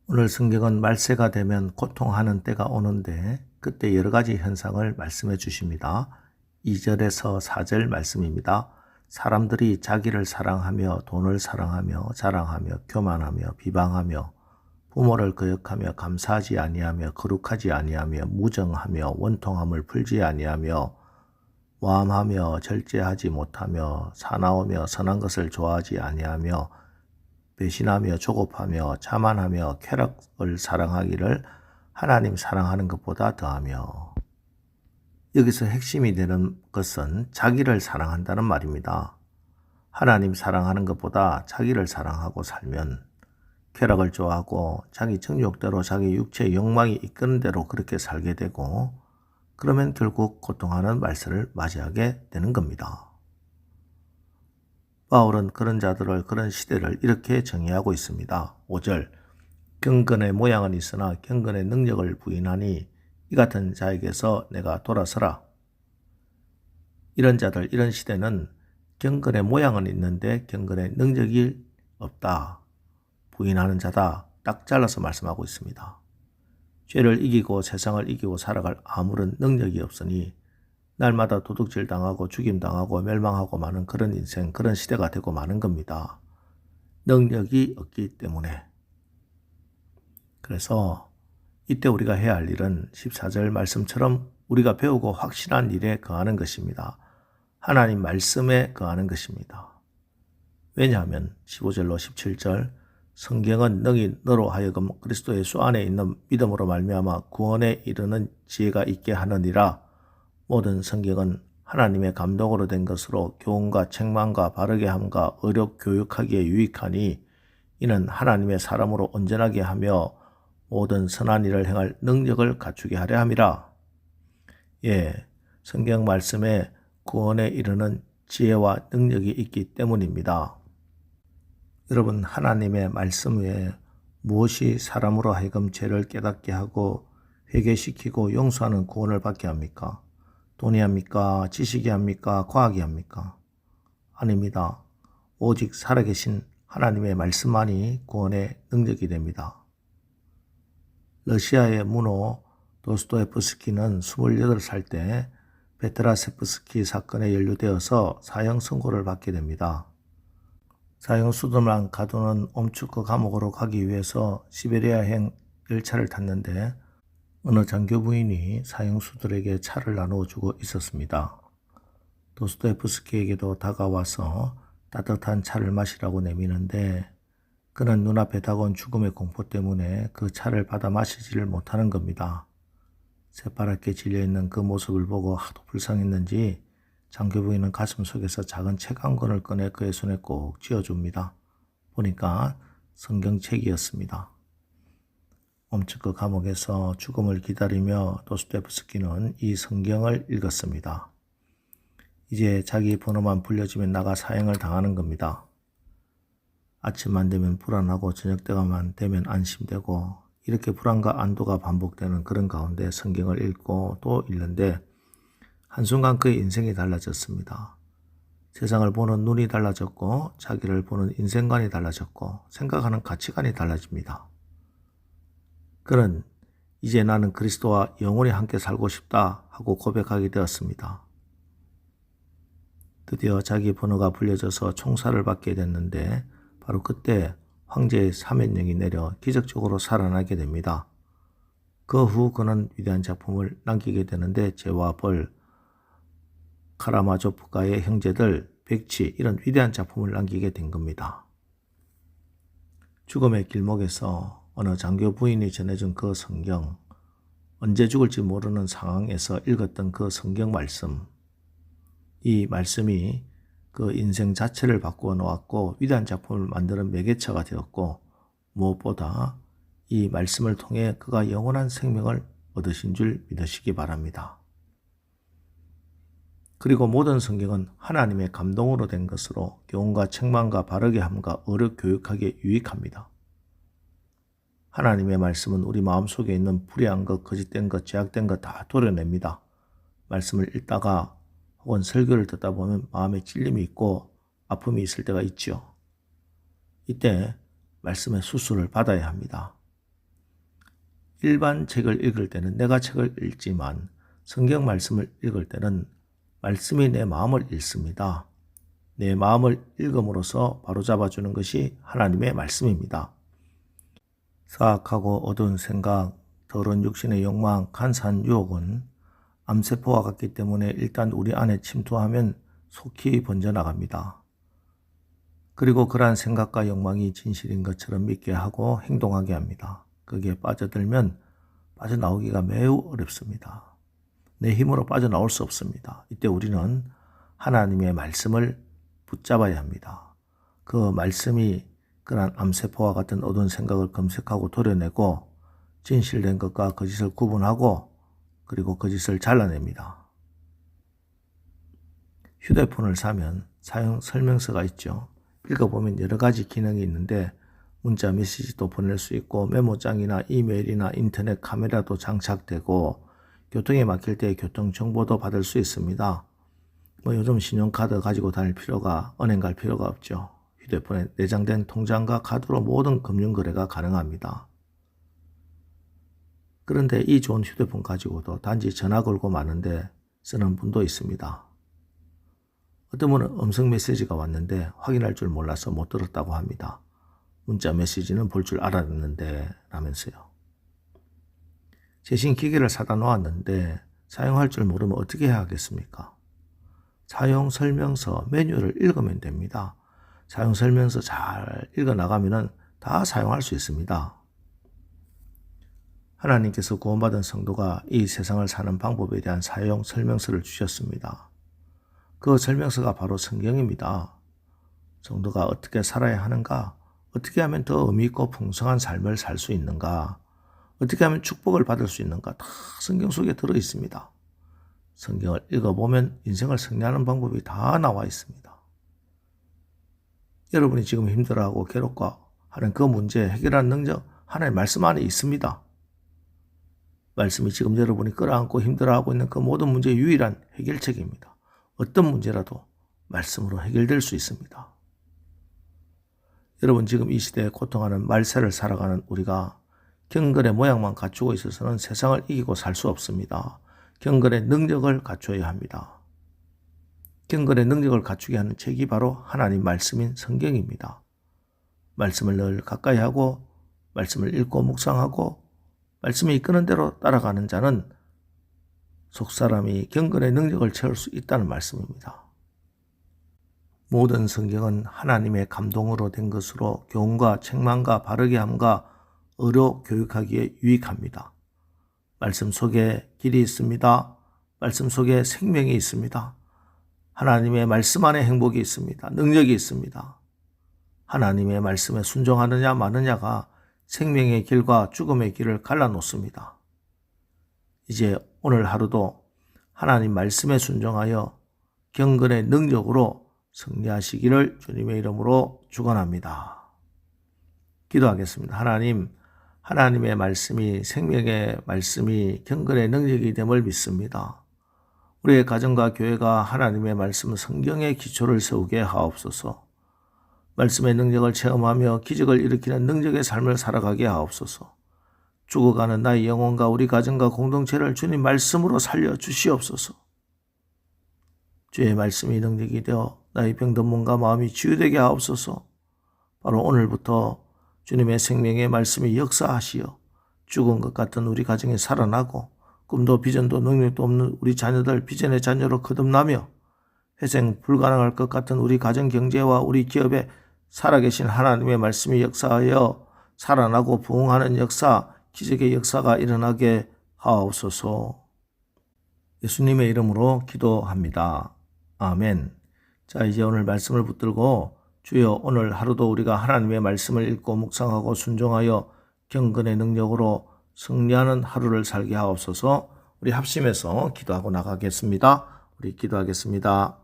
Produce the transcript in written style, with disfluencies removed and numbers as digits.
오늘 성경은 말세가 되면 고통하는 때가 오는데 그때 여러 가지 현상을 말씀해 주십니다. 2절에서 4절 말씀입니다. 사람들이 자기를 사랑하며 돈을 사랑하며 자랑하며 교만하며 비방하며 부모를 거역하며 감사하지 아니하며 거룩하지 아니하며 무정하며 원통함을 풀지 아니하며 모함하며 절제하지 못하며 사나우며 선한 것을 좋아하지 아니하며 배신하며 조급하며 자만하며 쾌락을 사랑하기를 하나님 사랑하는 것보다 더하며. 여기서 핵심이 되는 것은 자기를 사랑한다는 말입니다. 하나님 사랑하는 것보다 자기를 사랑하고 살면 쾌락을 좋아하고 자기 정욕대로 자기 육체의 욕망이 이끄는 대로 그렇게 살게 되고, 그러면 결국 고통하는 말세를 맞이하게 되는 겁니다. 바울은 그런 자들을, 그런 시대를 이렇게 정의하고 있습니다. 5절, 경건의 모양은 있으나 경건의 능력을 부인하니 이 같은 자에게서 내가 돌아서라. 이런 자들, 이런 시대는 경건의 모양은 있는데 경건의 능력이 없다, 부인하는 자다, 딱 잘라서 말씀하고 있습니다. 죄를 이기고 세상을 이기고 살아갈 아무런 능력이 없으니 날마다 도둑질 당하고 죽임 당하고 멸망하고 마는 그런 인생, 그런 시대가 되고 마는 겁니다. 능력이 없기 때문에. 그래서 이때 우리가 해야 할 일은 14절 말씀처럼 우리가 배우고 확신한 일에 거하는 것입니다. 하나님 말씀에 거하는 것입니다. 왜냐하면 15절로 17절, 성경은 능히 너로 하여금 그리스도 예수 안에 있는 믿음으로 말미암아 구원에 이르는 지혜가 있게 하느니라. 모든 성경은 하나님의 감동으로 된 것으로 교훈과 책망과 바르게 함과 의롭 교육하기에 유익하니 이는 하나님의 사람으로 온전하게 하며 모든 선한 일을 행할 능력을 갖추게 하려 함이라. 예, 성경 말씀에 구원에 이르는 지혜와 능력이 있기 때문입니다. 여러분, 하나님의 말씀 외에 무엇이 사람으로 하여금 죄를 깨닫게 하고 회개시키고 용서하는 구원을 받게 합니까? 돈이 합니까? 지식이 합니까? 과학이 합니까? 아닙니다. 오직 살아계신 하나님의 말씀만이 구원의 능력이 됩니다. 러시아의 문호 도스토옙스키는 28살 때 베트라세프스키 사건에 연루되어서 사형 선고를 받게 됩니다. 사형수들만 가두는 옴츠크 감옥으로 가기 위해서 시베리아행 열차를 탔는데 어느 장교 부인이 사형수들에게 차를 나누어주고 있었습니다. 도스토옙스키에게도 다가와서 따뜻한 차를 마시라고 내미는데 그는 눈앞에 다가온 죽음의 공포 때문에 그 차를 받아 마시지를 못하는 겁니다. 새파랗게 질려있는 그 모습을 보고 하도 불쌍했는지 장교 부인은 가슴 속에서 작은 책 한 권을 꺼내 그의 손에 꼭 쥐어줍니다. 보니까 성경책이었습니다. 옴츠크 감옥에서 죽음을 기다리며 도스토옙스키는 이 성경을 읽었습니다. 이제 자기 번호만 불려지면 나가 사형을 당하는 겁니다. 아침만 되면 불안하고 저녁때가만 되면 안심되고 이렇게 불안과 안도가 반복되는 그런 가운데 성경을 읽고 또 읽는데 한순간 그의 인생이 달라졌습니다. 세상을 보는 눈이 달라졌고 자기를 보는 인생관이 달라졌고 생각하는 가치관이 달라집니다. 그는 이제 나는 그리스도와 영원히 함께 살고 싶다 하고 고백하게 되었습니다. 드디어 자기 번호가 불려져서 총살을 받게 됐는데 바로 그때 황제의 사면령이 내려 기적적으로 살아나게 됩니다. 그 후 그는 위대한 작품을 남기게 되는데 죄와 벌, 카라마조프가의 형제들, 백치, 이런 위대한 작품을 남기게 된 겁니다. 죽음의 길목에서 어느 장교 부인이 전해준 그 성경, 언제 죽을지 모르는 상황에서 읽었던 그 성경 말씀, 이 말씀이 그 인생 자체를 바꾸어 놓았고 위대한 작품을 만드는 매개체가 되었고 무엇보다 이 말씀을 통해 그가 영원한 생명을 얻으신 줄 믿으시기 바랍니다. 그리고 모든 성경은 하나님의 감동으로 된 것으로 교훈과 책망과 바르게 함과 의롭 교육하기에 유익합니다. 하나님의 말씀은 우리 마음속에 있는 불의한 것, 거짓된 것, 죄악된 것 다 도려냅니다. 말씀을 읽다가 혹은 설교를 듣다 보면 마음에 찔림이 있고 아픔이 있을 때가 있죠. 이때 말씀의 수술을 받아야 합니다. 일반 책을 읽을 때는 내가 책을 읽지만 성경 말씀을 읽을 때는 말씀이 내 마음을 읽습니다. 내 마음을 읽음으로써 바로잡아주는 것이 하나님의 말씀입니다. 사악하고 어두운 생각, 더러운 육신의 욕망, 간사한 유혹은 암세포와 같기 때문에 일단 우리 안에 침투하면 속히 번져나갑니다. 그리고 그러한 생각과 욕망이 진실인 것처럼 믿게 하고 행동하게 합니다. 거기에 빠져들면 빠져나오기가 매우 어렵습니다. 내 힘으로 빠져나올 수 없습니다. 이때 우리는 하나님의 말씀을 붙잡아야 합니다. 그 말씀이 그러한 암세포와 같은 어두운 생각을 검색하고 도려내고 진실된 것과 거짓을 구분하고 그리고 거짓을 잘라냅니다. 휴대폰을 사면 사용 설명서가 있죠. 읽어보면 여러 가지 기능이 있는데 문자 메시지도 보낼 수 있고 메모장이나 이메일이나 인터넷 카메라도 장착되고 교통에 막힐 때 교통정보도 받을 수 있습니다. 요즘 신용카드 가지고 다닐 필요가, 은행 갈 필요가 없죠. 휴대폰에 내장된 통장과 카드로 모든 금융거래가 가능합니다. 그런데 이 좋은 휴대폰 가지고도 단지 전화 걸고 마는데 쓰는 분도 있습니다. 어떤 분은 음성 메시지가 왔는데 확인할 줄 몰라서 못 들었다고 합니다. 문자 메시지는 볼 줄 알았는데 라면서요. 최신 기계를 사다 놓았는데 사용할 줄 모르면 어떻게 해야 하겠습니까? 사용 설명서 매뉴얼을 읽으면 됩니다. 사용 설명서 잘 읽어 나가면 다 사용할 수 있습니다. 하나님께서 구원받은 성도가 이 세상을 사는 방법에 대한 사용 설명서를 주셨습니다. 그 설명서가 바로 성경입니다. 성도가 어떻게 살아야 하는가? 어떻게 하면 더 의미있고 풍성한 삶을 살 수 있는가? 어떻게 하면 축복을 받을 수 있는가? 다 성경 속에 들어 있습니다. 성경을 읽어보면 인생을 승리하는 방법이 다 나와 있습니다. 여러분이 지금 힘들어하고 괴롭고 하는 그 문제 해결하는 능력 하나님의 말씀 안에 있습니다. 말씀이 지금 여러분이 끌어안고 힘들어하고 있는 그 모든 문제의 유일한 해결책입니다. 어떤 문제라도 말씀으로 해결될 수 있습니다. 여러분 지금 이 시대에 고통하는 말세를 살아가는 우리가 경건의 모양만 갖추고 있어서는 세상을 이기고 살 수 없습니다. 경건의 능력을 갖춰야 합니다. 경건의 능력을 갖추게 하는 책이 바로 하나님 말씀인 성경입니다. 말씀을 늘 가까이 하고 말씀을 읽고 묵상하고 말씀이 이끄는 대로 따라가는 자는 속사람이 경건의 능력을 채울 수 있다는 말씀입니다. 모든 성경은 하나님의 감동으로 된 것으로 교훈과 책망과 바르게 함과 의로 교육하기에 유익합니다. 말씀 속에 길이 있습니다. 말씀 속에 생명이 있습니다. 하나님의 말씀 안에 행복이 있습니다. 능력이 있습니다. 하나님의 말씀에 순종하느냐 마느냐가 생명의 길과 죽음의 길을 갈라놓습니다. 이제 오늘 하루도 하나님 말씀에 순종하여 경건의 능력으로 승리하시기를 주님의 이름으로 축원합니다. 기도하겠습니다. 하나님, 하나님의 말씀이 생명의 말씀이 경건의 능력이 됨을 믿습니다. 우리의 가정과 교회가 하나님의 말씀 성경의 기초를 세우게 하옵소서. 말씀의 능력을 체험하며 기적을 일으키는 능력의 삶을 살아가게 하옵소서. 죽어가는 나의 영혼과 우리 가정과 공동체를 주님 말씀으로 살려주시옵소서. 주의 말씀이 능력이 되어 나의 병든 몸과 마음이 치유되게 하옵소서. 바로 오늘부터 주님의 생명의 말씀이 역사하시어 죽은 것 같은 우리 가정에 살아나고 꿈도 비전도 능력도 없는 우리 자녀들 비전의 자녀로 거듭나며 회생 불가능할 것 같은 우리 가정 경제와 우리 기업에 살아계신 하나님의 말씀이 역사하여 살아나고 부흥하는 역사, 기적의 역사가 일어나게 하옵소서. 예수님의 이름으로 기도합니다. 아멘. 자, 이제 오늘 말씀을 붙들고 주여 오늘 하루도 우리가 하나님의 말씀을 읽고 묵상하고 순종하여 경건의 능력으로 승리하는 하루를 살게 하옵소서. 우리 합심해서 기도하고 나가겠습니다. 우리 기도하겠습니다.